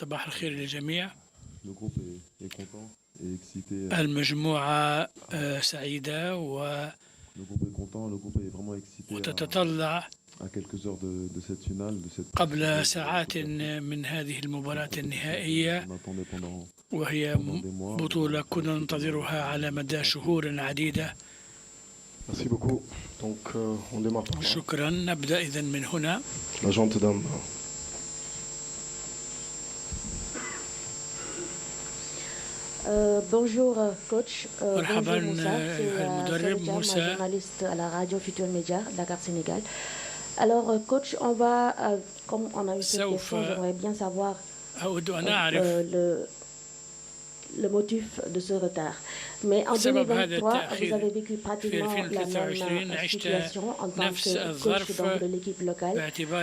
صباح الخير للجميع. Le groupe est content et excité. المجموعة سعيدة Le groupe est content, le groupe est vraiment excité وتتطلع à quelques heures de cette finale, de cette قبل ساعات من هذه المباراة النهائية، on attendait وهي بطولة كنا ننتظرها على مدى شهور عديدة. Merci beaucoup. Donc, on démarre par là. شكرا. نبدأ إذن من هنا. La gente dame. Bonjour coach, مرحبا bonjour Moussa, c'est المدرب موسى. journaliste à la radio Futur Média, Dakar, Sénégal. Alors coach, on va, comme on a eu cette question, j'aimerais bien savoir أود أن أعرف le motif de ce retard. Mais en 2023, vous avez vécu pratiquement la même situation en tant que coach donc, de l'équipe locale. Et vous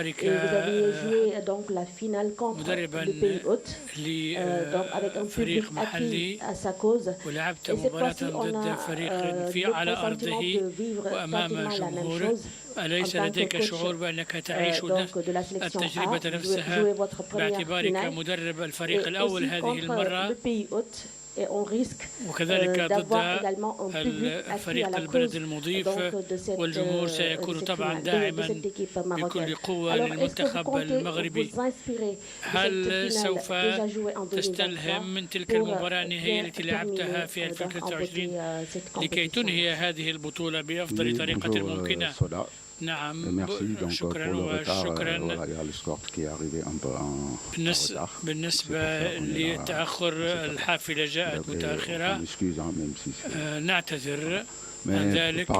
avez joué donc la finale contre le pays hôte, donc avec un public acquis à sa cause. Et cette fois-ci, on a le pressentiment de vivre pratiquement la même chose. أليس لديك شعور بأنك تعيش التجربة نفسها باعتبارك مدرب الفريق الأول هذه المرة، وكذلك ضد الفريق البلد المضيف، والجمهور سيكون طبعا داعما بكل قوة للمنتخب المغربي. هل سوف تستلهم من تلك المباراة النهائية التي لعبتها في 2023 لكي تنهي هذه البطولة بأفضل طريقة ممكنة؟ نعم، شكرا وشكرا. بالنسبة للتأخر، الحافلة جاءت متأخرة، نعتذر عن ذلك.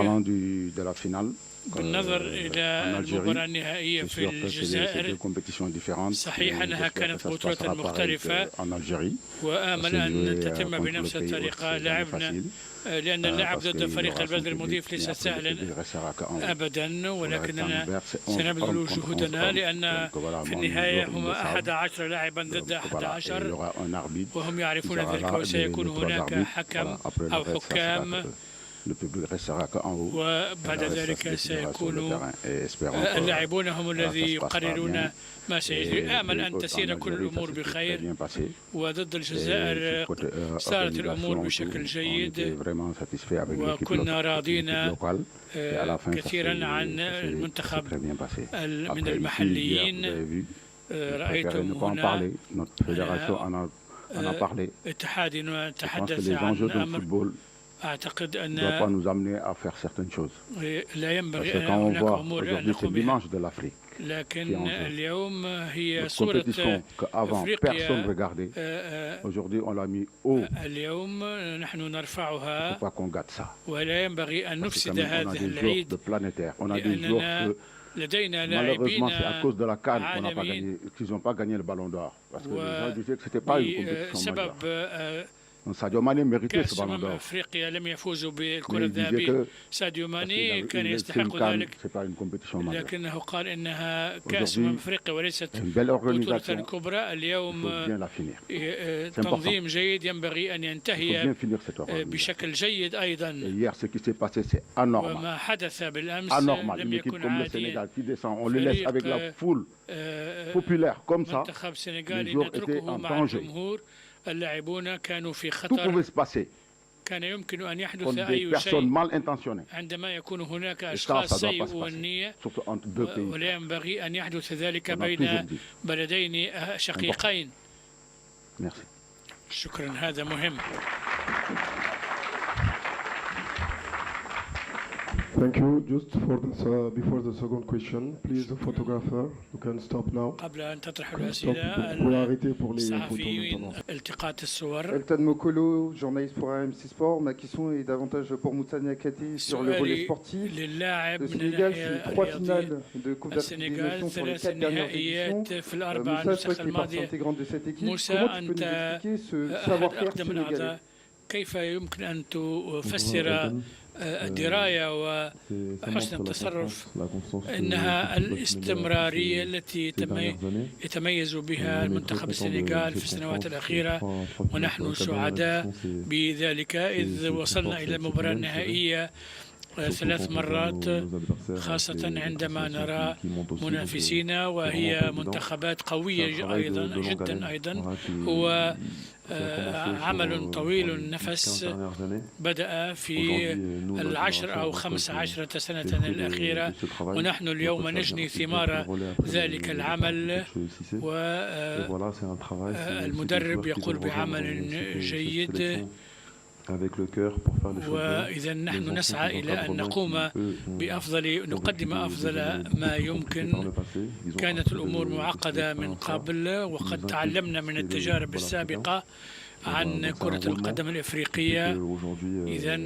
بالنظر إلى المباراة النهائية في الجزائر، صحيح أنها كانت بطولة مختلفة، وآمل أن تتم بنفس الطريقة. لعبنا لأن اللعب ضد فريق البلد المضيف ليس سهلا أبدا، ولكننا سنبذل جهودنا، لأن في النهاية هم 11 لاعبا ضد 11، وهم يعرفون ذلك، وسيكون هناك حكم أو حكام، وبعد ذلك سيكون اللاعبون هم الذي يقررون ما سيجري. آمل أن تسير كل الأمور بخير، وضد الجزائر صارت الأمور بشكل جيد، وكنا راضين كثيرا عن المنتخب من المحليين. رأيتم هنا اتحادنا تحدث عن أمر أعتقد أن لا ينبغي أن هناك أمور نقوم بها، لكن اليوم هي صورة أفريقيا. اليوم نحن نرفعها، ولا ينبغي أن نفسد هذا العيد، لأننا لدينا لاعبين عالميين، وبسبب ساديو ماني ميريتي كأس أفريقيا لم يفوزوا بالكرة الذهبية. ساديو ماني كان يستحق ذلك، لكنه قال إنها كأس أفريقيا وليست بطولة كبرى. اليوم تنظيم جيد ينبغي أن ينتهي بشكل جيد أيضا، وما حدث بالأمس لم يكن عاديا. منتخب سنغالي نتركه مع الجمهور، اللاعبون كانوا في خطر، كان يمكن أن يحدث أي شيء عندما يكون هناك أشخاص سيئو النية، ولا ينبغي أن يحدث ذلك بين بلدين شقيقين. شكرا، هذا مهم. Thank you. Just for this, before the second question, please, the photographer, you can stop now. قبل أن تطرح الأسئلة، الصحفيين التقاط الصور. Elton Mokolo, journaliste pour AMC Sport. Ma question est davantage pour Moussa Niakhaté sur le volet sportif. Le Sénégal fait 3 finales de Coupe d'Afrique des Nations sur les 4 dernières éditions. Moussa, toi qui es partie intégrante de cette équipe, comment tu peux nous expliquer ce savoir-faire sénégalais? كيف يمكن أن تفسر الدراية وحسن التصرف؟ إنها الاستمرارية التي يتميز بها المنتخب السنغال في السنوات الأخيرة، ونحن سعداء بذلك إذ وصلنا إلى المباراة النهائية 3 مرات، خاصة عندما نرى منافسينا وهي منتخبات قوية جدا. هو عمل طويل النفس بدأ في 10 أو 15 سنة الأخيرة، ونحن اليوم نجني ثمار ذلك العمل، والمدرب يقول بعمل جيد. وإذا نحن نسعى إلى أن نقدم أفضل ما يمكن. كانت الأمور معقدة من قبل، وقد تعلمنا من التجارب السابقة عن كرة القدم الإفريقية. إذا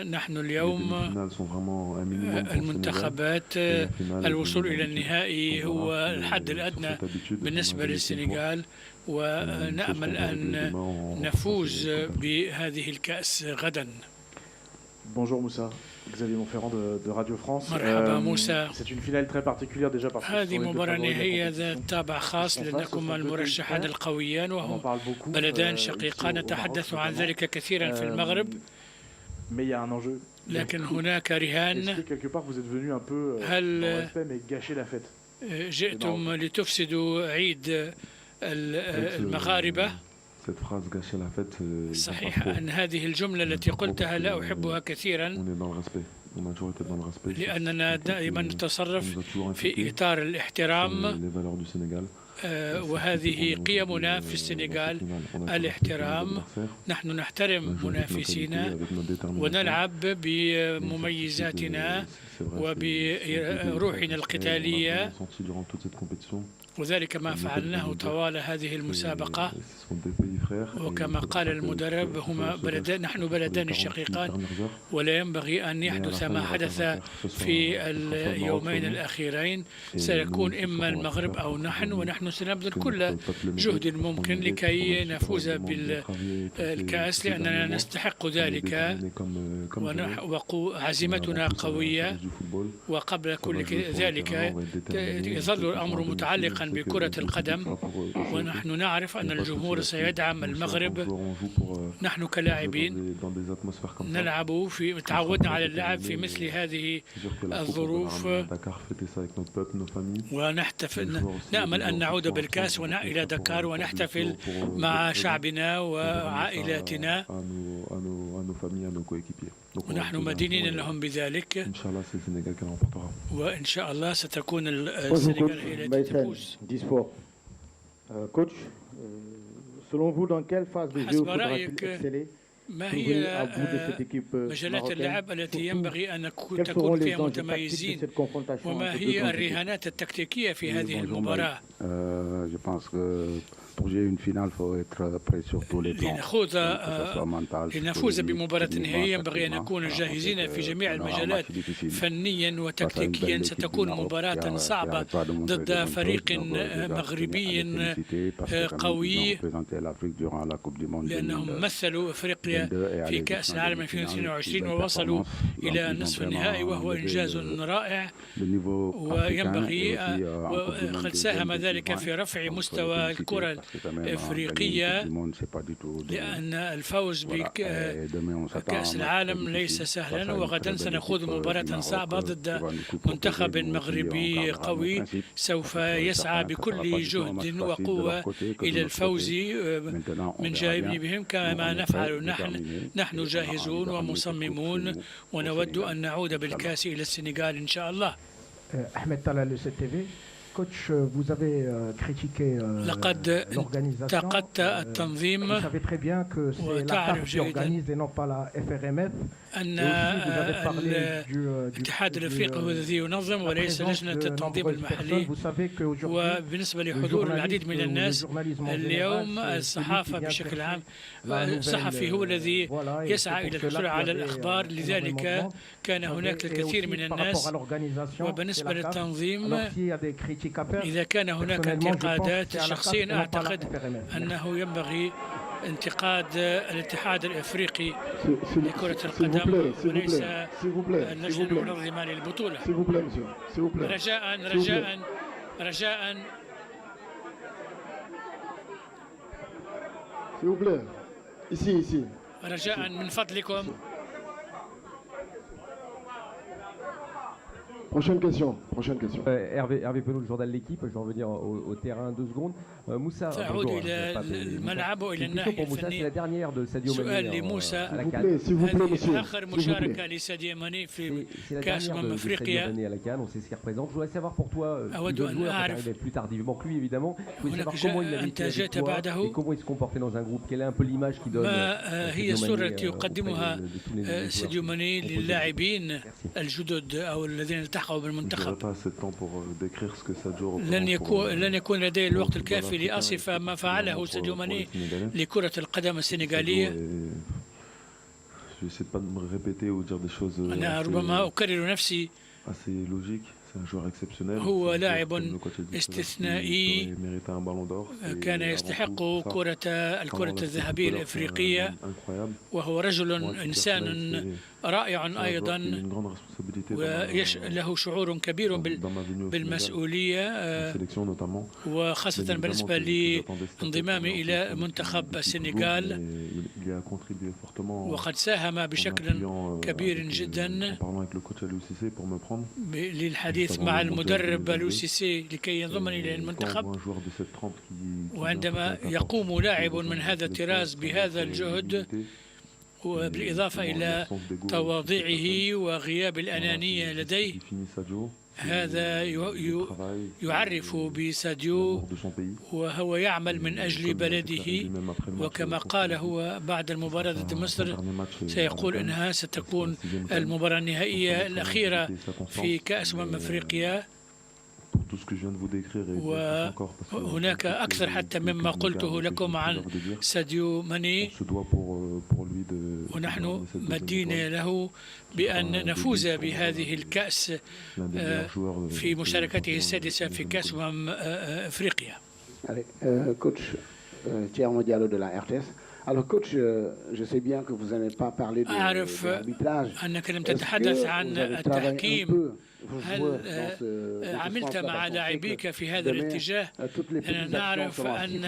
نحن اليوم المنتخبات الوصول إلى النهائي هو الحد الأدنى بالنسبة للسنغال، ونأمل أن نفوز بهذه الكأس غدا. Bonjour Moussa, Xavier Montferrand de Radio France. مرحبا موسى. C'est une finale très particulière déjà parce que هذه مباراة نهائية ذات طابع خاص لأنكما المرشحان القويان وهم بلدان شقيقان، نتحدث عن ذلك كثيرا في المغرب. Mais il y a un enjeu. لكن هناك رهان. هل جئتم لتفسدوا عيد المغاربة؟ صحيح أن هذه الجملة التي قلتها لا أحبها كثيرا، لأننا دائما نتصرف في إطار الاحترام، وهذه قيمنا في السنغال، الاحترام. نحن نحترم منافسينا ونلعب بمميزاتنا وبروحنا القتالية، وذلك ما فعلناه طوال هذه المسابقة. وكما قال المدرب نحن بلدان شقيقان، ولا ينبغي أن يحدث ما حدث في اليومين الأخيرين. سيكون إما المغرب أو ونحن سنبذل كل جهد ممكن لكي نفوز بالكأس، لأننا نستحق ذلك وعزيمتنا قوية. وقبل كل ذلك يظل الأمر متعلقا بكرة القدم، ونحن نعرف أن الجمهور سيدعم المغرب. نحن كلاعبين تعودنا على اللعب في مثل هذه الظروف، نأمل أن نعود بالكأس إلى دكار ونحتفل مع شعبنا وعائلاتنا، ونحن مدينين لهم بذلك، وإن شاء الله ستكون السنغال هي التي تفوز. Selon vous, dans quelle phase de jeu faudra-t-il exceller ما هي مجالات اللعب التي ينبغي أن تكون فيها متميزين، وما هي الرهانات التكتيكية في هذه المباراة؟ لنفوز بمباراة نهائية ينبغي أن نكون جاهزين في جميع المجالات فنيا وتكتيكيا. ستكون مباراة صعبة ضد فريق مغربي قوي، لأنهم مثلوا أفريقيا في كأس العالم 2022 ووصلوا إلى نصف النهائي، وهو إنجاز رائع. وينبغي وقد ساهم ذلك في رفع مستوى الكرة الإفريقية، لأن الفوز بكأس العالم ليس سهلا. وغدا سنخوض مباراة صعبة ضد منتخب مغربي قوي سوف يسعى بكل جهد وقوة إلى الفوز من جانبهم كما نفعل نحن جاهزون ومصممون، ونود أن نعود بالكأس إلى السنغال إن شاء الله. أحمد طلال CTV. Coach, vous avez critiqué انتقدت التنظيم. Vous savez très bien que c'est la CAF qui organise et non pas la FRMF. أن الاتحاد الأفريقي هو الذي ينظم وليس لجنة التنظيم المحلي. وبالنسبة لحضور العديد من الناس اليوم، الصحافة بشكل عام، الصحفي هو الذي يسعى إلى الحصول على الأخبار، لذلك كان هناك الكثير من الناس. وبالنسبة للتنظيم، إذا كان هناك انتقادات، شخصيا أعتقد أنه ينبغي انتقاد الاتحاد الافريقي لكرة القدم وليس اللجنة المنظمة للبطولة. رجاء رجاء من فضلكم. Prochaine question. Hervé Penaud, le journal de l'équipe. Je vais revenir au terrain 2 secondes. Moussa, سأعود إلى الملعب وإلى الناحية الفنية. سؤال لموسى، هذه آخر مشاركة لساديو ماني في كأس أفريقيا. أود أن أعرف أنت جئت بعده، ما هي الصورة التي يقدمها ساديو ماني للاعبين الجدد أو الذين التحقوا بالمنتخب؟ لن يكون لدي الوقت الكافي لأصف ما فعله ساديو ماني لكرة القدم السنغالية. أنا ربما أكرر نفسي، هو لاعب استثنائي كان يستحق الكرة الذهبية الأفريقية، وهو رجل إنسان رائع أيضا، وله شعور كبير بالمسؤولية، وخاصة بالنسبة لانضمامي إلى منتخب السنغال، وقد ساهم بشكل كبير جدا للحديث مع المدرب لوسيسي لكي ينضمني إلى المنتخب. وعندما يقوم لاعب من هذا الطراز بهذا الجهد، وبالإضافة إلى تواضعه وغياب الأنانية لديه، هذا يعرف بساديو، وهو يعمل من أجل بلده. وكما قال هو بعد المباراة ضد مصر، سيقول إنها ستكون المباراة النهائية الأخيرة في كأس أفريقيا، وهناك أكثر حتى مما قلته لكم عن ساديو ماني، ونحن مدين له بأن نفوز بهذه الكأس في مشاركته السادسة في كأس أفريقيا. Coach Thierno Diallo de la RTS. Alors coach, je sais bien que vous n'allez pas parler de l'arbitrage. أنك لم تتحدث عن التحكيم. هل عملت مع لاعبيك في هذا الاتجاه؟ لأننا نعرف أن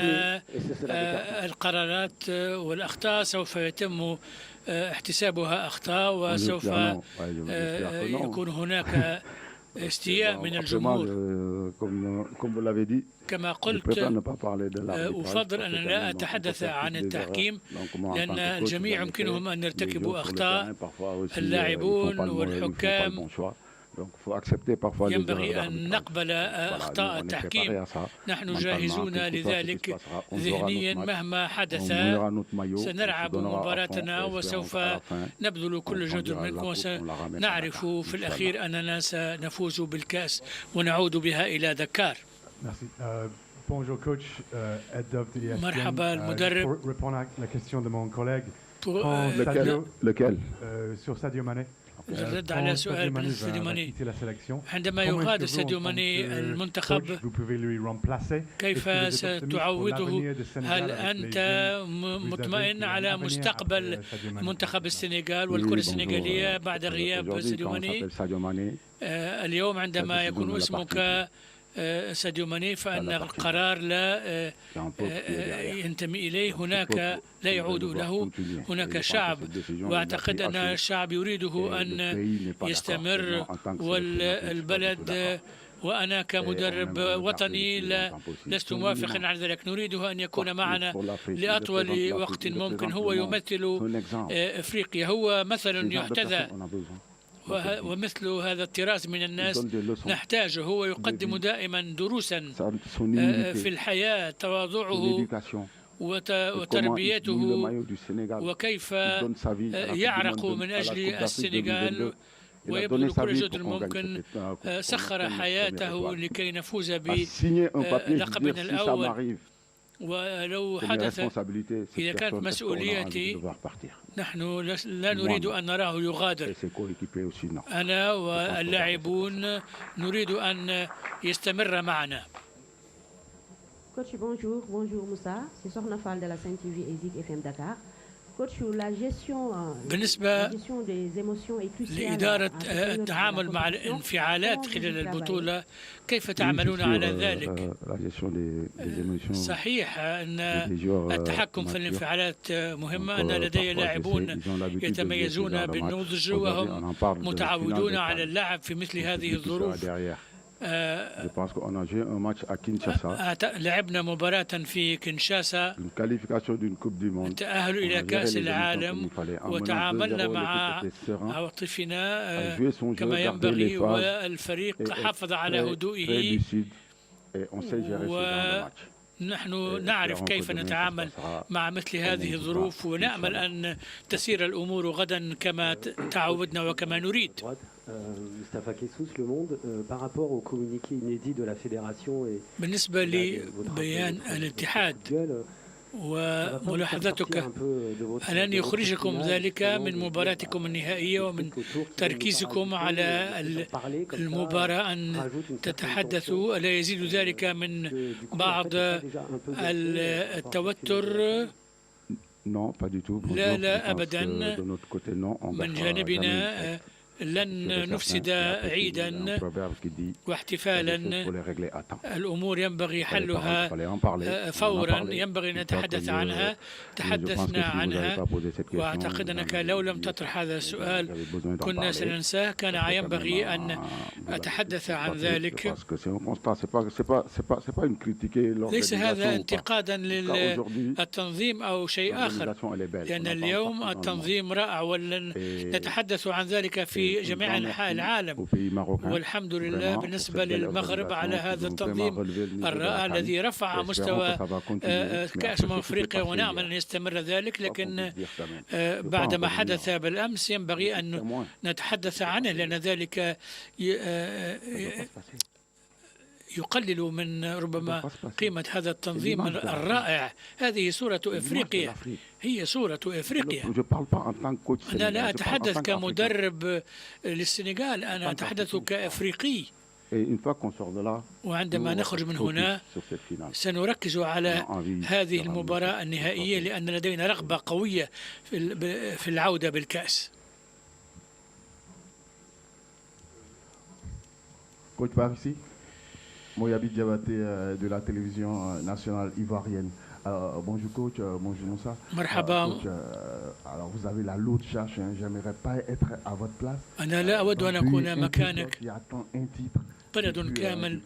القرارات والأخطاء سوف يتم احتسابها أخطاء، وسوف يكون هناك استياء من الجمهور. كما قلت، أفضل أن لا أتحدث عن التحكيم، لأن الجميع يمكنهم أن يرتكبوا أخطاء، اللاعبون والحكام. ينبغي أن نقبل أخطاء التحكيم. نحن جاهزون لذلك ذهنيا مهما حدث. سنلعب مباراتنا وسوف نبذل كل جهد منكم، وسنعرف في الأخير أننا سنفوز بالكأس ونعود بها إلى دكار. مرحبا المدرب. الرد على سؤال بالنسبة ساديو ماني. عندما يغادر ساديو ماني المنتخب، كيف ستعوضه؟ هل أنت مطمئن على مستقبل منتخب السنغال والكرة السنغالية بعد غياب ساديو ماني؟ اليوم عندما يكون اسمك ساديو ماني، فإن القرار لا ينتمي إليه، هناك لا يعود له، هناك شعب، وأعتقد أن الشعب يريده أن يستمر، والبلد وأنا كمدرب وطني لست موافقا على ذلك. نريده أن يكون معنا لأطول وقت ممكن. هو يمثل أفريقيا، هو مثل يحتذى، ومثل هذا الطراز من الناس نحتاجه. هو يقدم دائما دروسا في الحياة، تواضعه وتربيته، وكيف يعرق من أجل السنغال ويبذل كل جهد ممكن. سخر حياته لكي نفوز بلقبنا الأول، ولو حدث إذا كانت مسؤوليتي، نحن لا نريد أن نراه يغادر. أنا واللاعبون نريد أن يستمر معنا. Coach, bonjour Moussa, c'est Sorna Fall de la Sen TV et Zik FM Dakar. بالنسبة لإدارة التعامل مع الانفعالات خلال البطولة، كيف تعملون على ذلك؟ صحيح أن التحكم في الانفعالات مهمة، أن لدي لاعبون يتميزون بالنضج وهم متعودون على اللعب في مثل هذه الظروف. لعبنا مباراة في كينشاسا، التأهل إلى كأس العالم، وتعاملنا مع عواطفنا كما ينبغي، والفريق حافظ على هدوئه، ونحن نعرف كيف نتعامل مع مثل هذه الظروف، ونأمل أن تسير الأمور غدا كما تعودنا وكما نريد. بالنسبة لبيان الاتحاد وملاحظتك أن يخرجكم ذلك من مباراتكم النهائية ومن تركيزكم على المباراة، أن تتحدثوا، ألا يزيد ذلك من بعض التوتر؟ لا أبدا، من جانبنا لن نفسد عيدا واحتفالا. الأمور ينبغي حلها فورا، ينبغي أن نتحدث عنها، تحدثنا عنها، وأعتقد أنك لو لم تطرح هذا السؤال كنا سننساه. كان ينبغي أن أتحدث عن ذلك. ليس هذا انتقادا للتنظيم أو شيء آخر، لأن اليوم التنظيم رائع، ولن نتحدث عن ذلك في جميع أنحاء العالم، والحمد لله بالنسبة للمغرب على هذا التنظيم الرائع الذي رفع مستوى كأس أفريقيا، ونأمل أن يستمر ذلك. لكن بعد ما حدث بالأمس ينبغي أن نتحدث عنه، لأن ذلك يقلل من ربما قيمة هذا التنظيم الرائع. هذه صورة إفريقيا، هي صورة إفريقيا. أنا لا أتحدث كمدرب للسنغال، أنا أتحدث كأفريقي. وعندما نخرج من هنا سنركز على هذه المباراة النهائية، لأن لدينا رغبة قوية في العودة بالكأس. Moyabi Diabaté de la télévision nationale ivoirienne. Bonjour coach, bonjour Moussa. مرحبا. Alors vous avez la lourde charge, j'aimerais pas être à votre place. أنا لا أود أن أكون مكانك. Il attend un titre. بلد كامل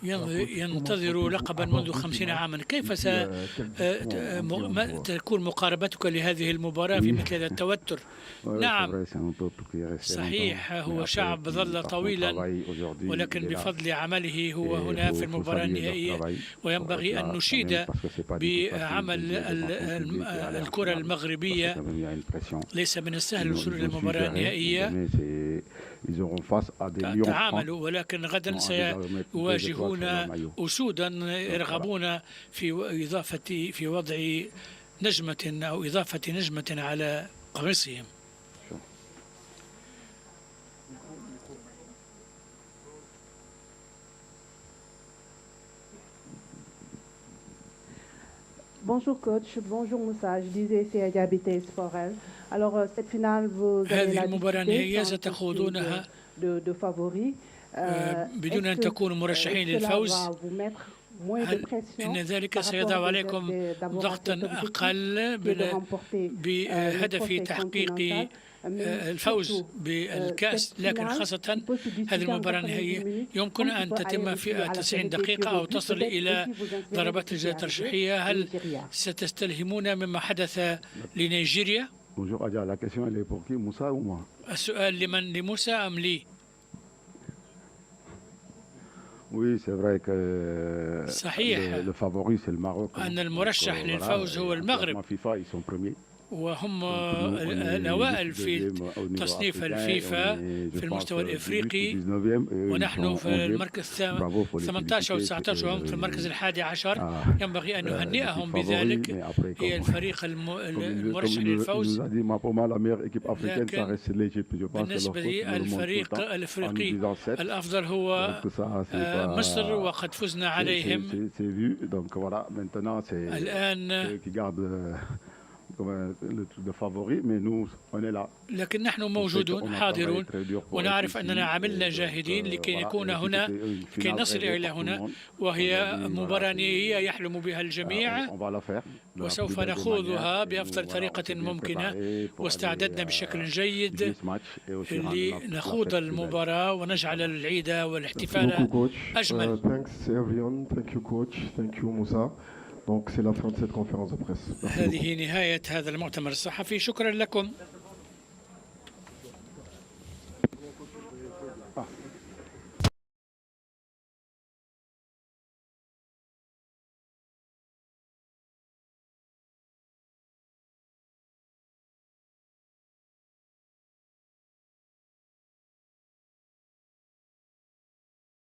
ينتظر لقبا منذ 50 عاما، كيف ستكون مقاربتك لهذه المباراة في مثل هذا التوتر؟ نعم صحيح، هو شعب ظل طويلا، ولكن بفضل عمله هو هنا في المباراة النهائية، وينبغي أن نشيد بعمل الكرة المغربية. ليس من السهل الوصول إلى المباراة النهائية، تعاملوا، ولكن غدا سيواجهون أسودا يرغبون في وضع نجمة أو إضافة نجمة على قميصهم. Bonjour coach, bonjour Moussa. Je disais c'est Diabaté Sporel. Alors cette finale vous avez la disputer de favoris. بدون أن تكونوا مرشحين للفوز، إن ذلك سيضع عليكم ضغطا أقل بهدف تحقيق الفوز بالكأس، لكن خاصة هذه المباراة النهائية يمكن أن تتم في 90 دقيقة أو تصل إلى ضربات الجزاء الترجيحية. هل ستستلهمون مما حدث لنيجيريا؟ السؤال لمن، لموسى أم لي؟ صحيح أن المرشح للفوز هو المغرب، وهم الأوائل في تصنيف الفيفا في المستوى الإفريقي، ونحن في المركز 18 أو 19 وهم في المركز 11. ينبغي أن نهنئهم بذلك، هي الفريق المرشح للفوز. لكن بالنسبة للفريق الإفريقي الأفضل هو مصر، وقد فزنا عليهم. الآن comme le truc de favori, mais nous, on est là. لكن نحن موجودون حاضرون ونعرف أننا عملنا جاهدين لكي نكون هنا لكي نصل إلى هنا وهي مباراة نهائية يحلم بها الجميع وسوف نخوضها بأفضل طريقة ممكنة واستعددنا بشكل جيد لنخوض المباراة ونجعل العيد والاحتفال أجمل. Thanks everyone. Thank you coach. Thank you Moussa. Donc c'est la fin de cette conférence de presse. هذه نهاية هذا المؤتمر الصحفي. شكرا لكم.